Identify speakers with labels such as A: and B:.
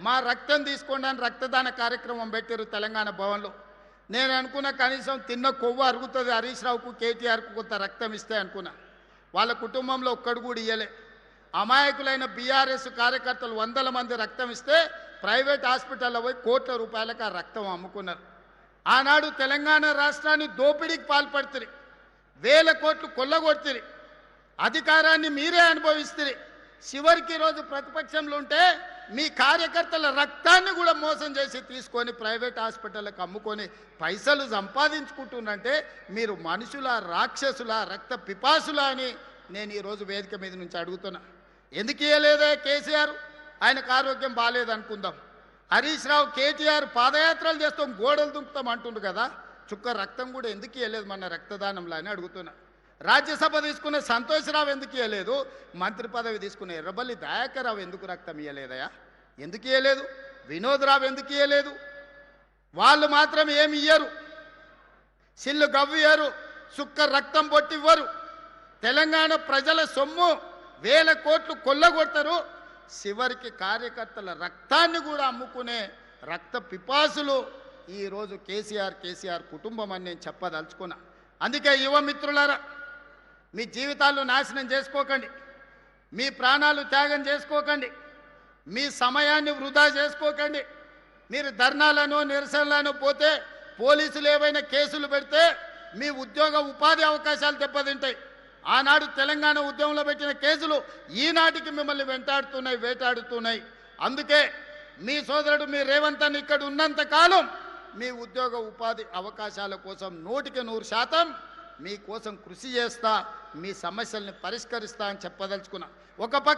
A: మా రక్తం తీసుకోండి అని రక్తదాన కార్యక్రమం పెట్టారు తెలంగాణ భవన్లో. నేను అనుకున్న కనీసం తిన్న కొవ్వు అరుగుతుంది హరీష్ రావుకు కేటీఆర్కు కొంత రక్తం ఇస్తే అనుకున్నా. వాళ్ళ కుటుంబంలో ఒక్కడు కూడా ఇయ్యలే. అమాయకులైన బీఆర్ఎస్ కార్యకర్తలు 100 మంది రక్తం ఇస్తే ప్రైవేట్ హాస్పిటల్లో పోయి కోట్ల రూపాయలకు ఆ రక్తం అమ్ముకున్నారు. ఆనాడు తెలంగాణ రాష్ట్రాన్ని దోపిడీకి పాల్పడుతుంది, 1000 కోట్లు కొల్లగొడుతుంది, అధికారాన్ని మీరే అనుభవిస్తుంది. చివరికి రోజు ప్రతిపక్షంలో ఉంటే మీ కార్యకర్తల రక్తాన్ని కూడా మోసం చేసి తీసుకొని ప్రైవేట్ హాస్పిటల్కి అమ్ముకొని పైసలు సంపాదించుకుంటున్నంటే మీరు మనుషుల, రాక్షసుల, రక్త పిపాసులా అని నేను ఈరోజు వేదిక మీద నుంచి అడుగుతున్నా. ఎందుకు ఇవ్వలేదే కేసీఆర్? ఆయనకు ఆరోగ్యం బాగాలేదనుకుందాం. హరీష్ రావు, కేటీఆర్ పాదయాత్రలు చేస్తాం, గోడలు దుంకుతాం అంటుండు కదా, చుక్క రక్తం కూడా ఎందుకు ఇవ్వలేదు మన రక్తదానంలో అని అడుగుతున్నా. రాజ్యసభ తీసుకున్న సంతోష్రావు ఎందుకు ఇవ్వలేదు? మంత్రి పదవి తీసుకున్న ఎర్రబల్లి దయాకర్ రావు ఎందుకు రక్తం ఇవ్వలేదయా? ఎందుకు ఇవ్వలేదు? వినోద్ రావు ఎందుకు ఇవ్వలేదు? వాళ్ళు మాత్రం ఏమి ఇయ్యరు, సిల్లు గవ్వియ్యరు, సుక్క రక్తం పొట్టివ్వరు. తెలంగాణ ప్రజల సొమ్ము 1000 కోట్లు కొల్లగొడతారు. చివరికి కార్యకర్తల రక్తాన్ని కూడా అమ్ముకునే రక్త పిపాసులు ఈరోజు కేసీఆర్ కుటుంబం అని నేను చెప్పదలుచుకున్నా. అందుకే యువ మిత్రులారా, మీ జీవితాలు నాశనం చేసుకోకండి, మీ ప్రాణాలు త్యాగం చేసుకోకండి, మీ సమయాన్ని వృధా చేసుకోకండి. మీరు ధర్నాలను, నిరసనలను పోతే పోలీసులు ఏవైనా కేసులు పెడితే మీ ఉద్యోగ ఉపాధి అవకాశాలు దెబ్బతింటాయి. ఆనాడు తెలంగాణ ఉద్యమంలో పెట్టిన కేసులు ఈనాటికి మిమ్మల్ని వెంటాడుతున్నాయి, వేటాడుతున్నాయి. అందుకే మీ సోదరుడు మీ రేవంత్ అన్న ఇక్కడ ఉన్నంత కాలం మీ ఉద్యోగ ఉపాధి అవకాశాల కోసం 100% మీకోసం కృషి చేస్తా, మీ సమస్యల్ని పరిష్కరిస్తా అని చెప్పదలుచుకున్నా. ఒక పక్క